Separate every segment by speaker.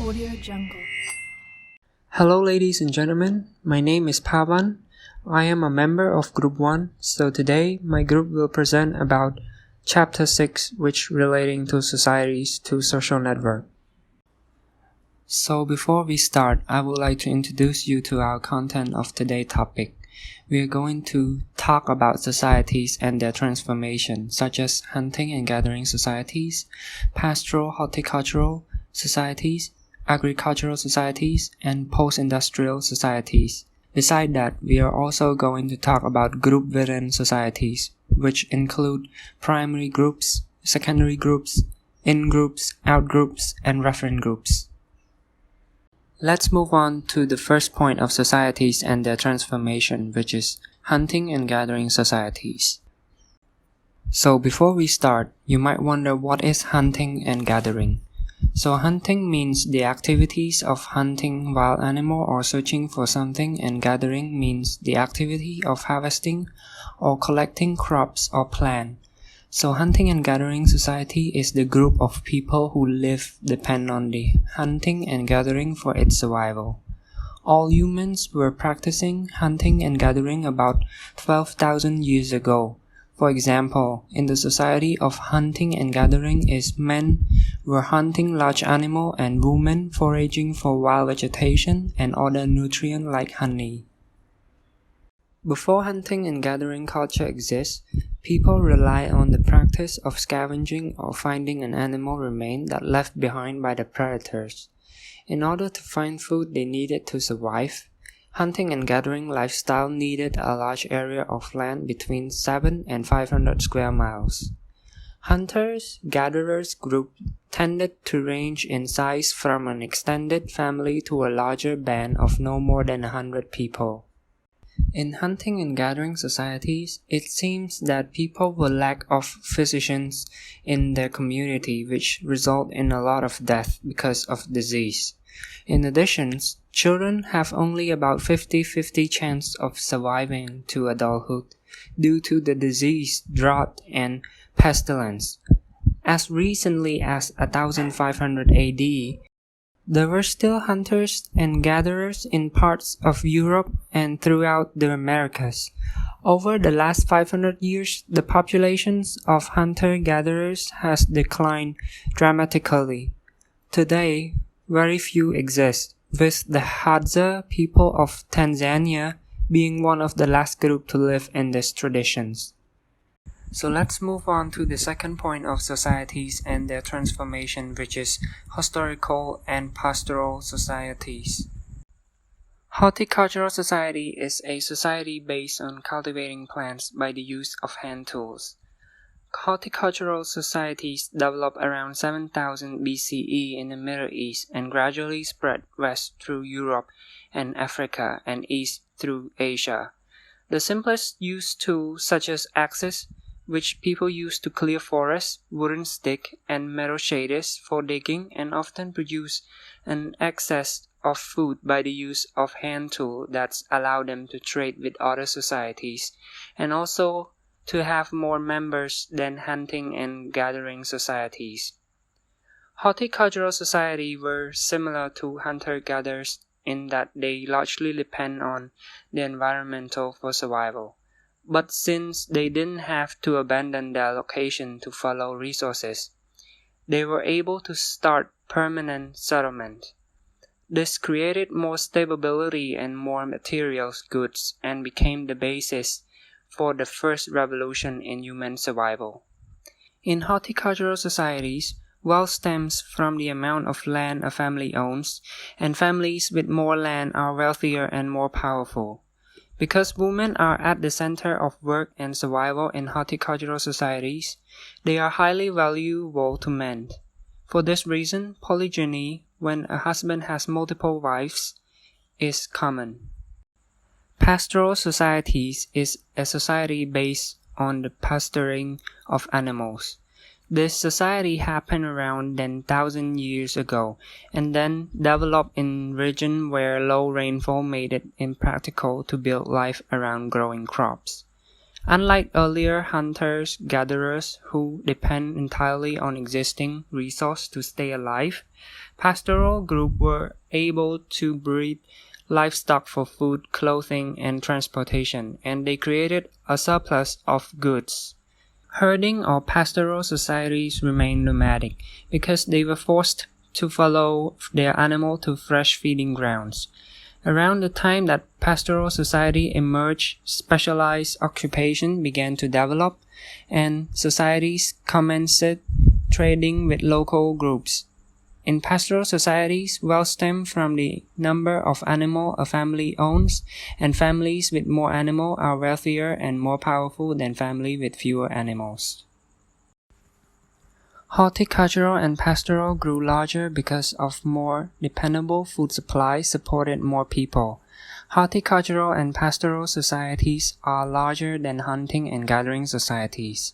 Speaker 1: Audio Jungle.
Speaker 2: Hello ladies and gentlemen, my name is Pavan. I am a member of Group 1, so today my group will present about Chapter 6, which relating to societies to social network. So before we start, I would like to introduce you to our content of today's topic. We are going to talk about societies and their transformation, such as hunting and gathering societies, pastoral horticultural societies, agricultural societies, and post-industrial societies. Besides that, we are also going to talk about group-within societies, which include primary groups, secondary groups, in-groups, out-groups, and reference groups. Let's move on to the first point of societies and their transformation, which is hunting and gathering societies. So before we start, you might wonder what is hunting and gathering. So hunting means the activities of hunting wild animal or searching for something, and gathering means the activity of harvesting or collecting crops or plant. So hunting and gathering society is the group of people who depend on the hunting and gathering for its survival. All humans were practicing hunting and gathering about 12,000 years ago. For example, in the society of hunting and gathering men were hunting large animals and women foraging for wild vegetation and other nutrients like honey. Before hunting and gathering culture exists, people rely on the practice of scavenging or finding an animal remain that left behind by the predators. In order to find food they needed to survive, hunting and gathering lifestyle needed a large area of land between 7 and 500 square miles. Hunters-gatherers group tended to range in size from an extended family to a larger band of no more than 100 people. In hunting and gathering societies, it seems that people will lack of physicians in their community, which result in a lot of death because of disease. In addition, children have only about 50-50 chance of surviving to adulthood due to the disease, drought, and pestilence. As recently as 1500 AD, there were still hunters and gatherers in parts of Europe and throughout the Americas. Over the last 500 years, the populations of hunter-gatherers has declined dramatically. Today, very few exist, with the Hadza people of Tanzania being one of the last group to live in these traditions. So let's move on to the second point of societies and their transformation, which is historical and pastoral societies. Horticultural society is a society based on cultivating plants by the use of hand tools. Horticultural societies developed around 7000 BCE in the Middle East and gradually spread west through Europe and Africa and east through Asia. The simplest used tools such as axes, which people use to clear forests, wooden stick, and metal shaders for digging, and often produce an excess of food by the use of hand tools that allow them to trade with other societies, and also to have more members than hunting and gathering societies. Horticultural societies were similar to hunter-gatherers in that they largely depend on the environmental for survival. But since they didn't have to abandon their location to follow resources, they were able to start permanent settlement. This created more stability and more material goods and became the basis for the first revolution in human survival. In horticultural societies, wealth stems from the amount of land a family owns, and families with more land are wealthier and more powerful. Because women are at the center of work and survival in horticultural societies, they are highly valuable to men. For this reason, polygyny, when a husband has multiple wives, is common. Pastoral societies is a society based on the pasturing of animals. This society happened around 10,000 years ago and then developed in regions where low rainfall made it impractical to build life around growing crops. Unlike earlier hunters-gatherers who depend entirely on existing resources to stay alive, pastoral groups were able to breed livestock for food, clothing, and transportation, and they created a surplus of goods. Herding or pastoral societies remained nomadic because they were forced to follow their animal to fresh feeding grounds. Around the time that pastoral society emerged, specialized occupation began to develop, and societies commenced trading with local groups. In pastoral societies, wealth stemmed from the number of animals a family owns, and families with more animals are wealthier and more powerful than families with fewer animals. Horticultural and pastoral grew larger because of more dependable food supply supported more people. Horticultural and pastoral societies are larger than hunting and gathering societies.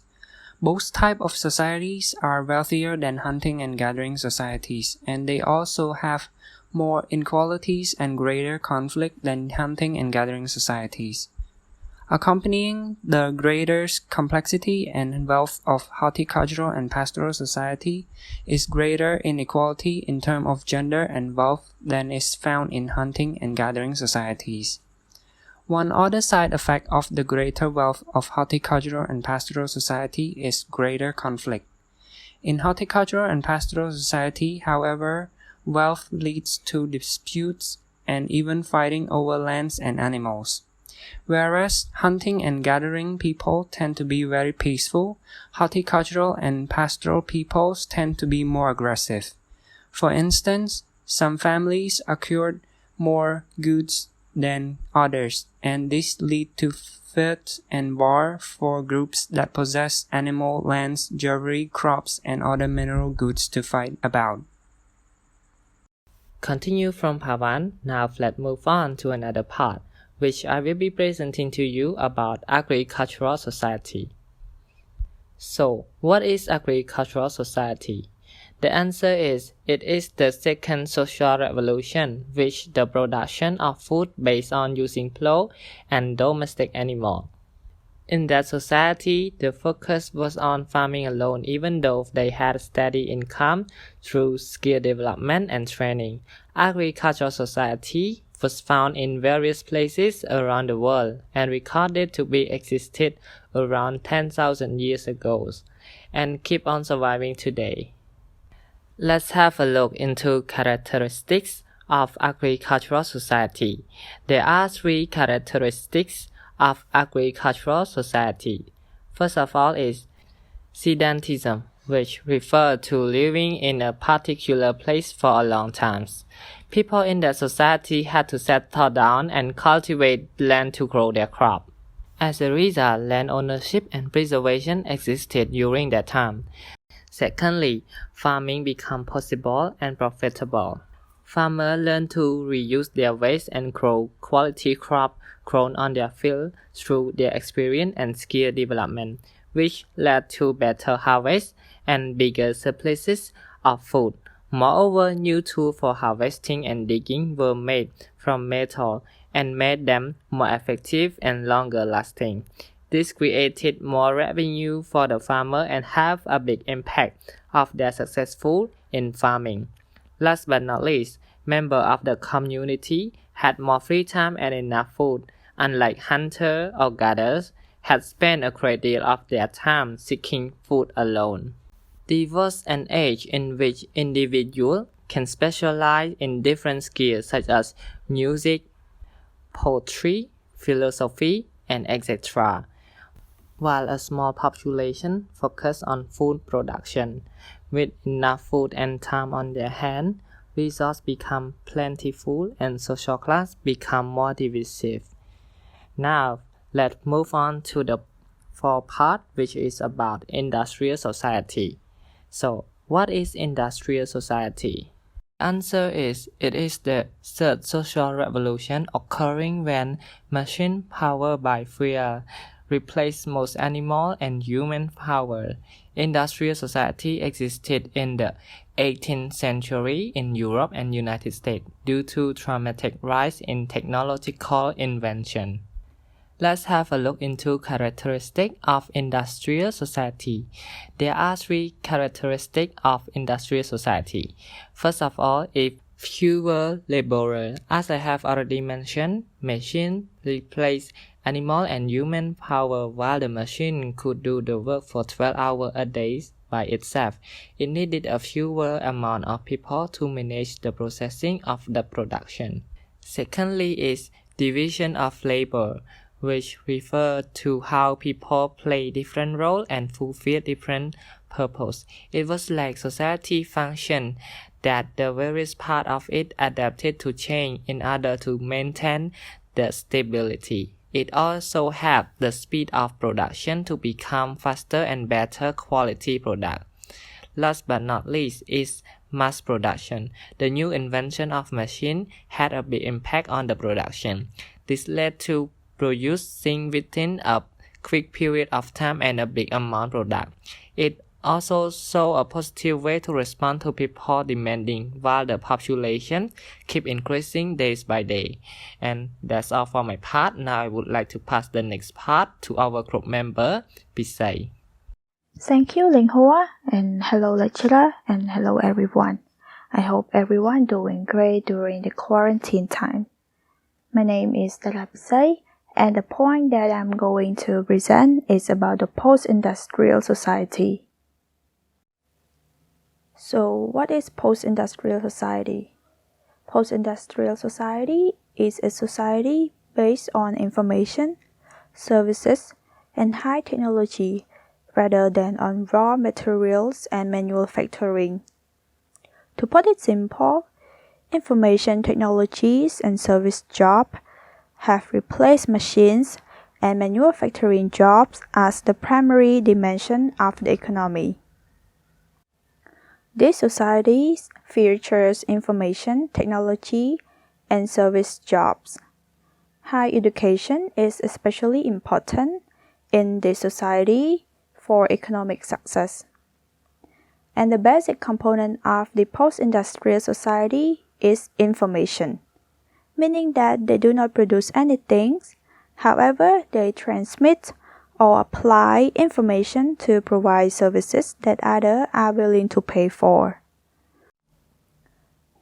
Speaker 2: Both types of societies are wealthier than hunting and gathering societies, and they also have more inequalities and greater conflict than hunting and gathering societies. Accompanying the greater complexity and wealth of horticultural and pastoral society is greater inequality in terms of gender and wealth than is found in hunting and gathering societies. One other side effect of the greater wealth of horticultural and pastoral society is greater conflict. In horticultural and pastoral society, however, wealth leads to disputes and even fighting over lands and animals. Whereas hunting and gathering people tend to be very peaceful, horticultural and pastoral peoples tend to be more aggressive. For instance, some families acquired more goods than others, and this leads to feuds and war for groups that possess animal, lands, jewelry, crops, and other mineral goods to fight about.
Speaker 1: Continue from part 1, now let's move on to another part, which I will be presenting to you about agricultural society. So, what is agricultural society? The answer is, it is the second social revolution, which the production of food based on using plow and domestic animals. In that society, the focus was on farming alone, even though they had steady income through skill development and training. Agricultural society was found in various places around the world and recorded to be existed around 10,000 years ago and keep on surviving today. Let's have a look into characteristics of agricultural society. There are 3 characteristics of agricultural society. First of all is sedentism, which refers to living in a particular place for a long time. People in that society had to settle down and cultivate land to grow their crop. As a result, land ownership and preservation existed during that time. Secondly, farming became possible and profitable. Farmers learned to reuse their waste and grow quality crops grown on their field through their experience and skill development, which led to better harvests and bigger surpluses of food. Moreover, new tools for harvesting and digging were made from metal and made them more effective and longer lasting. This created more revenue for the farmer and have a big impact of their successful in farming. Last but not least, members of the community had more free time and enough food, unlike hunters or gatherers had spent a great deal of their time seeking food alone. There was an age in which individuals can specialize in different skills such as music, poetry, philosophy, and etc., while a small population focused on food production. With enough food and time on their hand, resources become plentiful and social class become more divisive. Now, let's move on to the 4th part, which is about industrial society. So, what is industrial society? The answer is, it is the 3rd social revolution occurring when machine powered by fire replaced most animal and human power. Industrial society existed in the 18th century in Europe and United States due to dramatic rise in technological invention. Let's have a look into characteristics of industrial society. There are three characteristics of industrial society. First of all, if fewer laborers. As I have already mentioned, machines replace animal and human power while the machine could do the work for 12 hours a day by itself. It needed a fewer amount of people to manage the processing of the production. Secondly is division of labor, which refer to how people play different roles and fulfill different purposes. It was like society function that the various parts of it adapted to change in order to maintain the stability. It also helped the speed of production to become faster and better quality product. Last but not least is mass production. The new invention of machine had a big impact on the production. This led to producing within a quick period of time and a big amount of product. It also saw a positive way to respond to people demanding while the population keep increasing days by day. And that's all for my part. Now I would like to pass the next part to our group member, Pisay.
Speaker 3: Thank you, Linh Hoa, and hello lecturer, and hello everyone. I hope everyone doing great during the quarantine time. My name is Dara Pisay, and the point that I'm going to present is about the post-industrial society. So, what is post-industrial society? Post-industrial society is a society based on information, services, and high technology rather than on raw materials and manufacturing. To put it simple, information technologies and service jobs have replaced machines and manufacturing jobs as the primary dimension of the economy. This society features information technology and service jobs. High education is especially important in this society for economic success. And the basic component of the post-industrial society is information, meaning that they do not produce anything, however, they transmit or apply information to provide services that others are willing to pay for.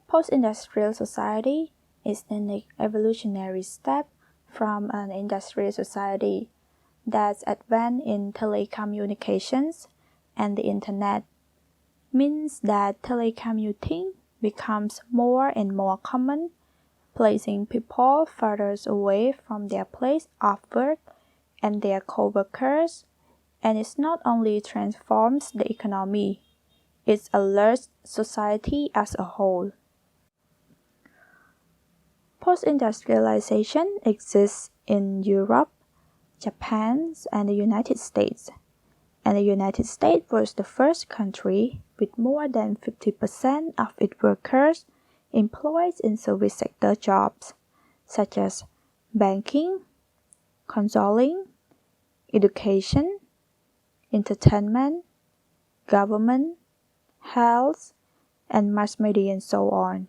Speaker 3: Post-industrial society is the next evolutionary step from an industrial society that's advanced in telecommunications and the internet. Means that telecommuting becomes more and more common, placing people further away from their place of work and their co-workers, and it not only transforms the economy, it alerts society as a whole. Post-industrialization exists in Europe, Japan, and the United States. And the United States was the first country with more than 50% of its workers employed in service sector jobs, such as banking, consulting, education, entertainment, government, health, and mass media and so on.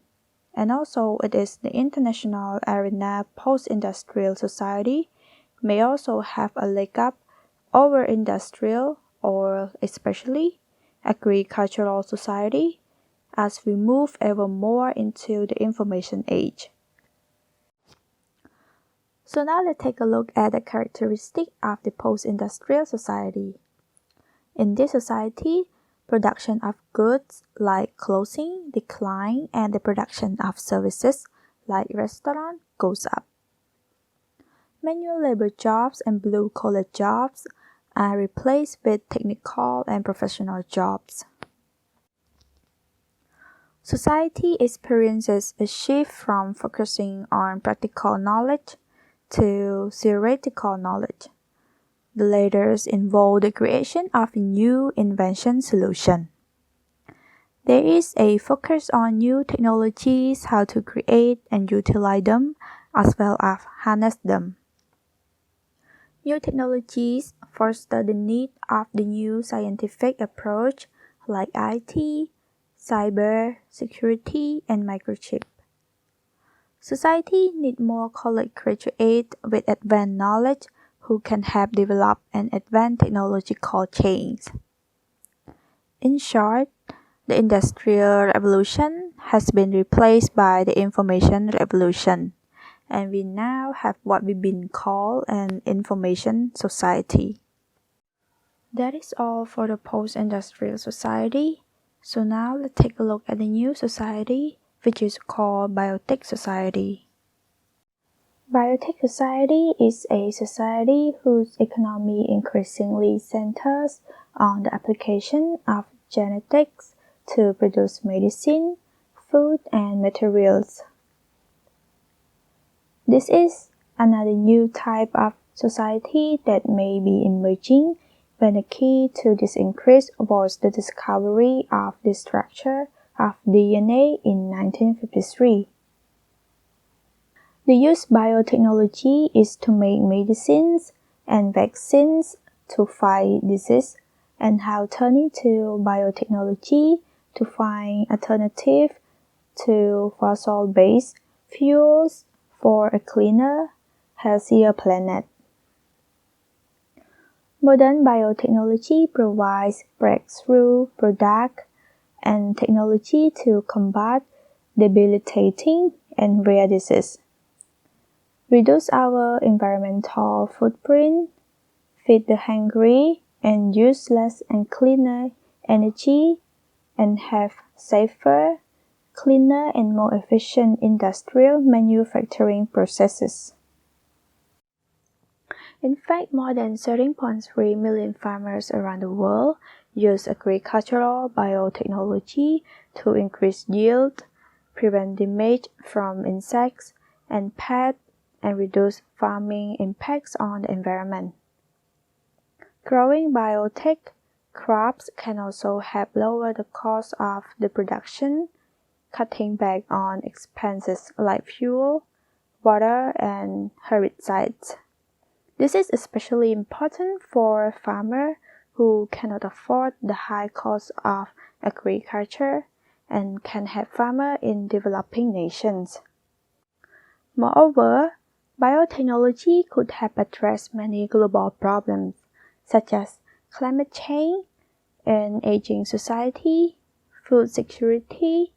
Speaker 3: And also it is the international arena post-industrial society may also have a leg up over industrial or especially agricultural society as we move ever more into the information age. So now let's take a look at the characteristics of the post-industrial society. In this society, production of goods like clothing decline and the production of services like restaurant goes up. Manual labor jobs and blue-collar jobs are replaced with technical and professional jobs. Society experiences a shift from focusing on practical knowledge to theoretical knowledge. The latter involve the creation of a new invention solution. There is a focus on new technologies, how to create and utilize them, as well as harness them. New technologies foster the need of the new scientific approach like IT, cyber, security, and microchip. Society needs more college graduates with advanced knowledge who can have developed an advanced technological chains. In short, the Industrial Revolution has been replaced by the Information Revolution, and we now have what we've been called an information society. That is all for the post-industrial society. So now let's take a look at the new society, which is called biotech society. Biotech society is a society whose economy increasingly centers on the application of genetics to produce medicine, food, and materials. This is another new type of society that may be emerging when the key to this increase was the discovery of the structure of DNA in 1953. The use of biotechnology is to make medicines and vaccines to fight disease, and how turning to biotechnology to find alternatives to fossil-based fuels for a cleaner, healthier planet. Modern biotechnology provides breakthrough products and technology to combat debilitating and rare diseases, reduce our environmental footprint, feed the hungry, and use less and cleaner energy, and have safer, cleaner, and more efficient industrial manufacturing processes. In fact, more than 13.3 million farmers around the world use agricultural biotechnology to increase yield, prevent damage from insects and pests, and reduce farming impacts on the environment. Growing biotech crops can also help lower the cost of the production, cutting back on expenses like fuel, water, and herbicides. This is especially important for farmers who cannot afford the high cost of agriculture and can help farmers in developing nations. Moreover, biotechnology could help address many global problems, such as climate change, an aging society, food security,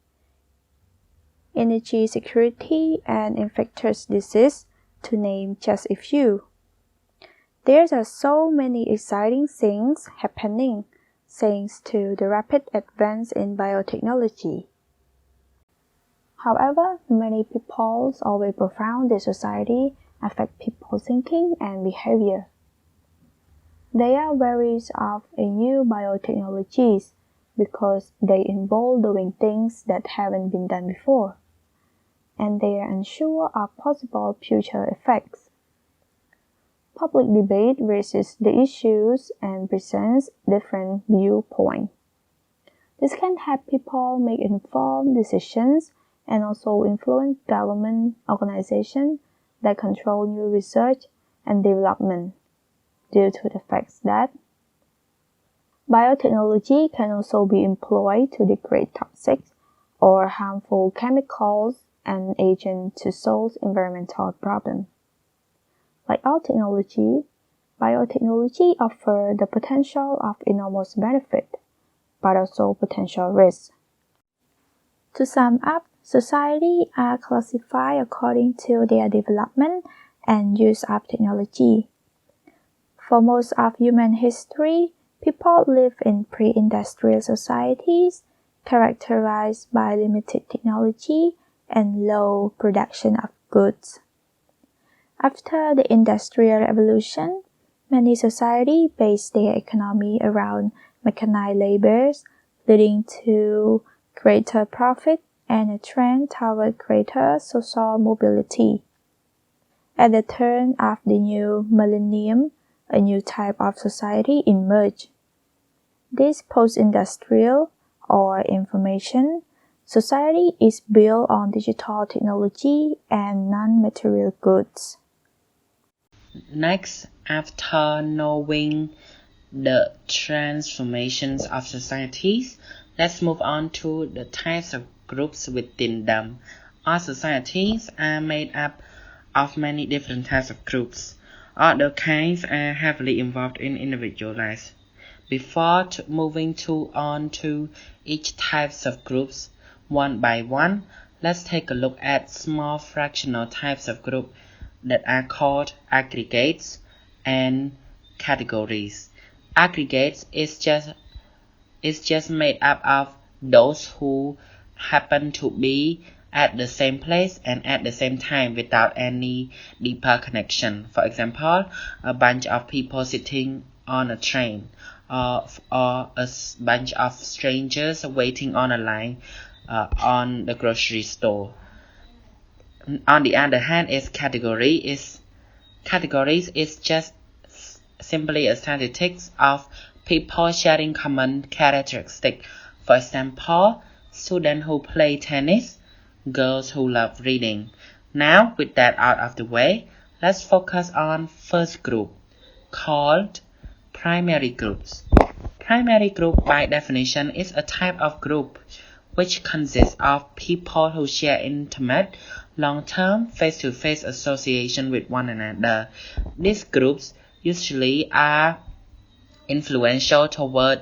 Speaker 3: energy security, and infectious disease, to name just a few. There are so many exciting things happening thanks to the rapid advance in biotechnology. However, many people's always profound in society affect people's thinking and behavior. They are wary of a new biotechnologies because they involve doing things that haven't been done before, and they are unsure of possible future effects. Public debate raises the issues and presents different viewpoints. This can help people make informed decisions and also influence government organizations that control new research and development, due to the fact that biotechnology can also be employed to degrade toxic or harmful chemicals and agents to solve environmental problems. Like all technology, biotechnology offers the potential of enormous benefit, but also potential risks. To sum up, societies are classified according to their development and use of technology. For most of human history, people live in pre-industrial societies characterized by limited technology and low production of goods. After the Industrial Revolution, many societies based their economy around mechanized labor, leading to greater profit and a trend toward greater social mobility. At the turn of the new millennium, a new type of society emerged. This post-industrial, or information, society is built on digital technology and non-material goods.
Speaker 4: Next, after knowing the transformations of societies, let's move on to the types of groups within them. All societies are made up of many different types of groups. Other kinds are heavily involved in individualized. Before moving on to each types of groups one by one, let's take a look at small fractional types of group that are called aggregates and categories. Aggregates is just made up of those who happen to be at the same place and at the same time without any deeper connection. For example, a bunch of people sitting on a train, or a bunch of strangers waiting on a line on the grocery store. On the other hand, categories is just simply a statistics of people sharing common characteristics. For example, students who play tennis, girls who love reading. Now, with that out of the way, let's focus on first group, called primary groups. Primary group, by definition, is a type of group which consists of people who share intimate, long-term, face-to-face association with one another. These groups usually are influential toward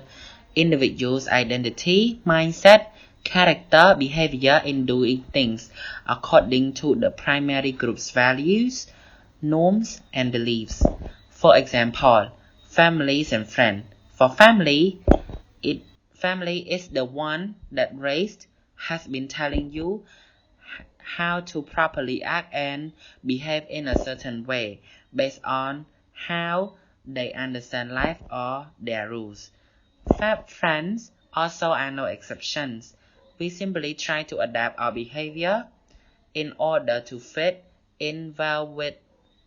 Speaker 4: individuals' identity, mindset, character, behavior in doing things according to the primary group's values, norms, and beliefs. For example, families and friends. For family is the one that raised has been telling you how to properly act and behave in a certain way based on how they understand life or their rules. Friends also are no exceptions. We simply try to adapt our behavior in order to fit in well with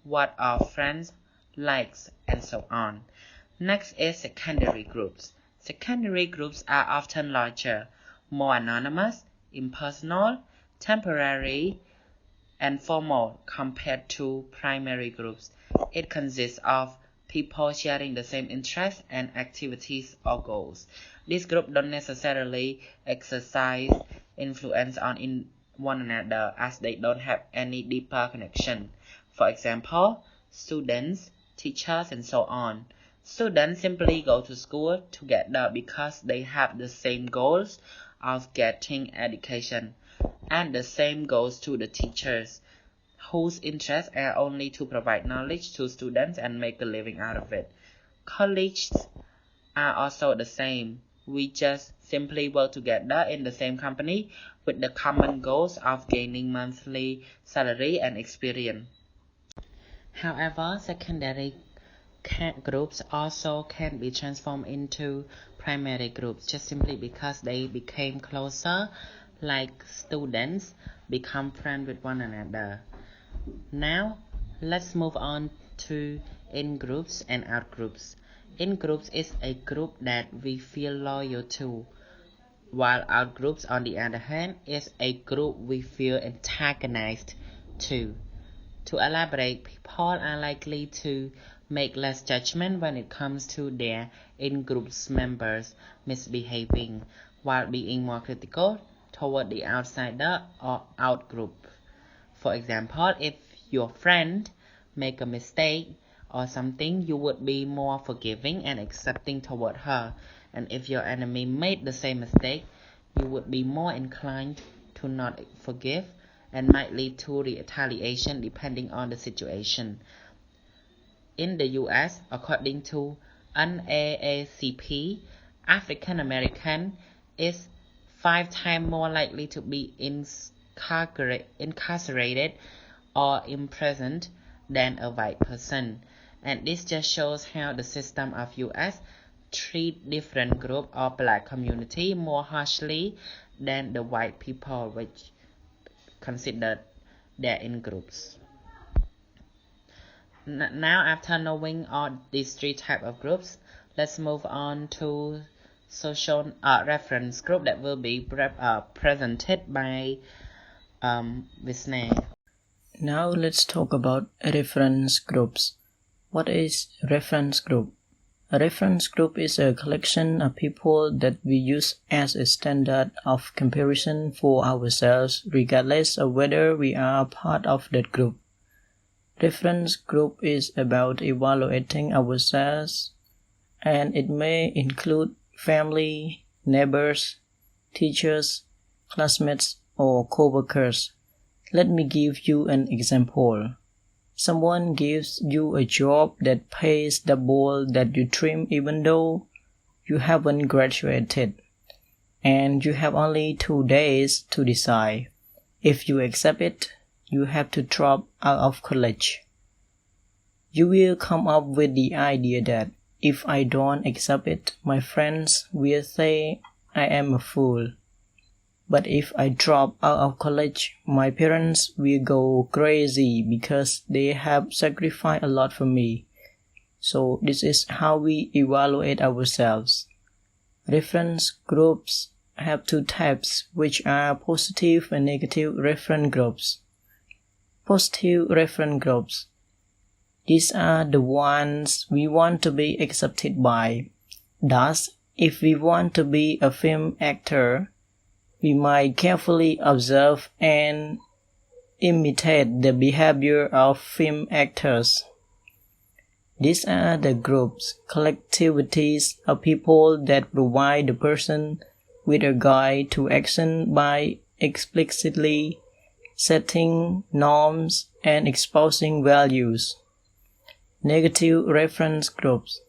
Speaker 4: what our friends likes and so on. Next is secondary groups. Secondary groups are often larger, more anonymous, impersonal, temporary, and formal compared to primary groups. It consists of people sharing the same interests and activities or goals. These groups don't necessarily exercise influence on one another as they don't have any deeper connection. For example, students, teachers, and so on. Students simply go to school together because they have the same goals of getting education, and the same goes to the teachers, whose interests are only to provide knowledge to students and make a living out of it. Colleagues are also the same. We just simply work together in the same company with the common goals of gaining monthly salary and experience. However, secondary groups also can be transformed into primary groups just simply because they became closer, like students become friends with one another. Now, let's move on to in-groups and out-groups. In-groups is a group that we feel loyal to, while out-groups, on the other hand, is a group we feel antagonized to. To elaborate, people are likely to make less judgment when it comes to their in-group's members misbehaving, while being more critical toward the outsider or out-group. For example, if your friend make a mistake or something, you would be more forgiving and accepting toward her. And if your enemy made the same mistake, you would be more inclined to not forgive and might lead to retaliation depending on the situation. In the US, according to NAACP, African American is 5 times more likely to be incarcerated or imprisoned than a white person. And this just shows how the system of US treat different group or black community more harshly than the white people, which considered their in-groups. Now, after knowing all these 3 types of groups, let's move on to social reference group that will be presented by Visnay.
Speaker 1: Now let's talk about reference groups. What is reference group? A reference group is a collection of people that we use as a standard of comparison for ourselves, regardless of whether we are part of that group.
Speaker 5: Reference group is about evaluating ourselves, and it may include family, neighbors, teachers, classmates, or co-workers. Let me give you an example. Someone gives you a job that pays double that you dream even though you haven't graduated, and you have only 2 days to decide. If you accept it, you have to drop out of college. You will come up with the idea that if I don't accept it, my friends will say I am a fool. But if I drop out of college, my parents will go crazy because they have sacrificed a lot for me. So this is how we evaluate ourselves. Reference groups have 2 types, which are positive and negative reference groups. Positive reference groups. These are the ones we want to be accepted by. Thus, if we want to be a film actor, we might carefully observe and imitate the behavior of film actors. These are the groups, collectivities of people that provide the person with a guide to action by explicitly setting norms and exposing values. Negative reference groups.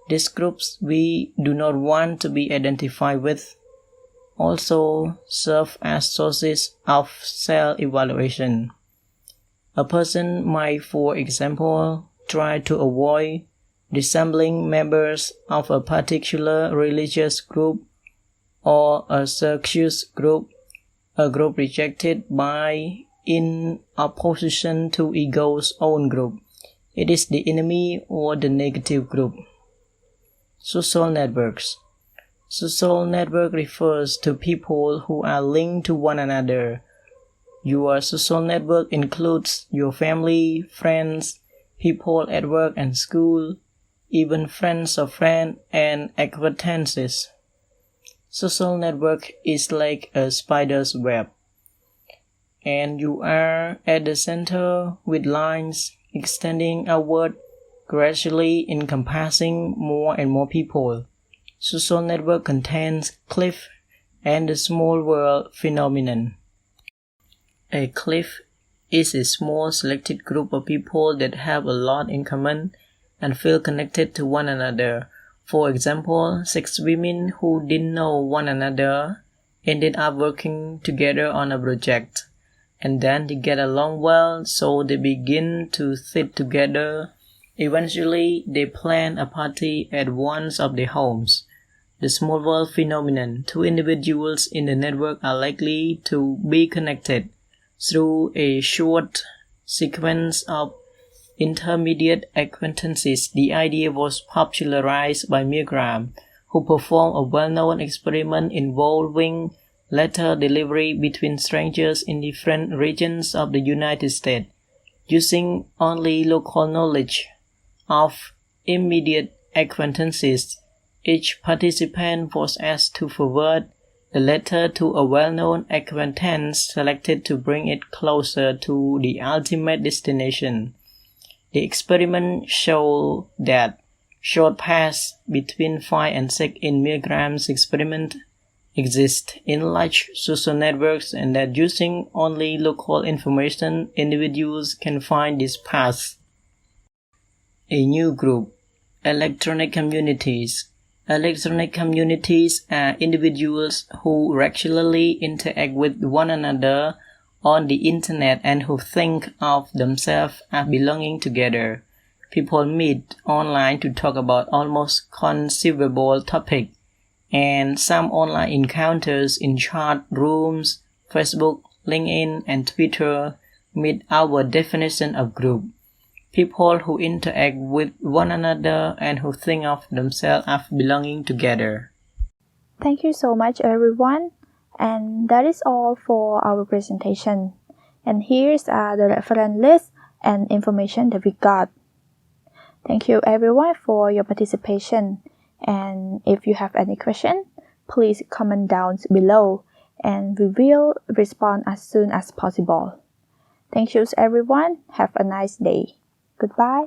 Speaker 5: These groups we do not want to be identified with also serve as sources of self-evaluation. A person might, for example, try to avoid resembling members of a particular religious group or a circus group, a group rejected by in opposition to ego's own group. It is the enemy or the negative group. Social networks. Social network refers to people who are linked to one another. Your social network includes your family, friends, people at work and school, even friends of friends and acquaintances. Social network is like a spider's web, and you are at the center with lines extending outward, gradually encompassing more and more people. Social network contains cliff and the small world phenomenon. A cliff is a small selected group of people that have a lot in common and feel connected to one another. For example, 6 women who didn't know one another ended up working together on a project, and then they get along well, so they begin to sit together. Eventually, they plan a party at one of their homes. The small world phenomenon. 2 individuals in the network are likely to be connected through a short sequence of intermediate acquaintances. The idea was popularized by Milgram, who performed a well-known experiment involving letter delivery between strangers in different regions of the United States, using only local knowledge of immediate acquaintances. Each participant was asked to forward the letter to a well-known acquaintance selected to bring it closer to the ultimate destination. The experiment showed that short paths between 5 and 6 in Milgram's experiment exist in large social networks, and that using only local information, individuals can find these paths. A new group. Electronic communities. Electronic communities are individuals who regularly interact with one another on the internet and who think of themselves as belonging together. People meet online to talk about almost conceivable topics, and some online encounters in chat rooms, Facebook, LinkedIn, and Twitter meet our definition of group. People who interact with one another and who think of themselves as belonging together.
Speaker 3: Thank you so much, everyone. And that is all for our presentation. And here's the reference list and information that we got. Thank you, everyone, for your participation. And if you have any question, please comment down below, and we will respond as soon as possible. Thank you everyone. Have a nice day. Goodbye.